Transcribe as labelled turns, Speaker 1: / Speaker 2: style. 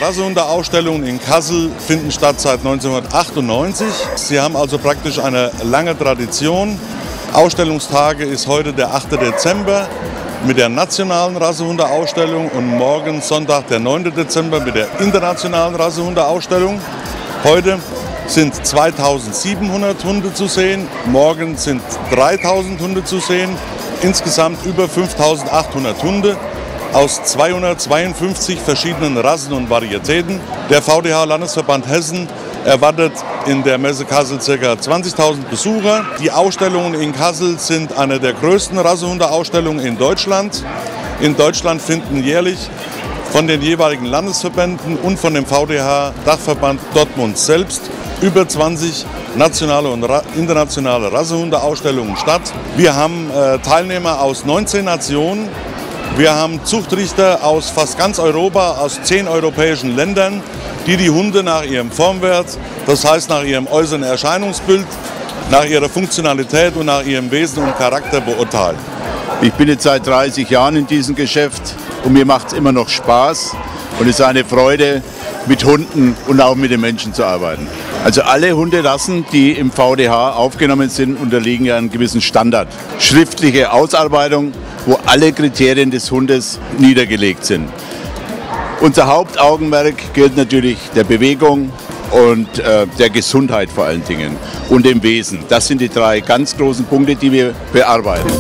Speaker 1: Rassehundeausstellungen in Kassel finden statt seit 1998. Sie haben also praktisch eine lange Tradition. Ausstellungstage ist heute der 8. Dezember mit der nationalen Rassehundeausstellung und morgen Sonntag, der 9. Dezember mit der internationalen Rassehundeausstellung. Heute sind 2700 Hunde zu sehen, morgen sind 3000 Hunde zu sehen, insgesamt über 5800 Hunde aus 252 verschiedenen Rassen und Varietäten. Der VDH-Landesverband Hessen erwartet in der Messe Kassel ca. 20.000 Besucher. Die Ausstellungen in Kassel sind eine der größten Rassehundeausstellungen in Deutschland. In Deutschland finden jährlich von den jeweiligen Landesverbänden und von dem VDH-Dachverband Dortmund selbst über 20 nationale und internationale Rassehundeausstellungen statt. Wir haben Teilnehmer aus 19 Nationen. Wir haben Zuchtrichter aus fast ganz Europa, aus 10 europäischen Ländern, die die Hunde nach ihrem Formwert, das heißt nach ihrem äußeren Erscheinungsbild, nach ihrer Funktionalität und nach ihrem Wesen und Charakter beurteilen.
Speaker 2: Ich bin jetzt seit 30 Jahren in diesem Geschäft und mir macht es immer noch Spaß und es ist eine Freude, mit Hunden und auch mit den Menschen zu arbeiten. Also alle Hunderassen, die im VDH aufgenommen sind, unterliegen ja einem gewissen Standard. Schriftliche Ausarbeitung, wo alle Kriterien des Hundes niedergelegt sind. Unser Hauptaugenmerk gilt natürlich der Bewegung und der Gesundheit vor allen Dingen und dem Wesen. Das sind die 3 ganz großen Punkte, die wir bearbeiten.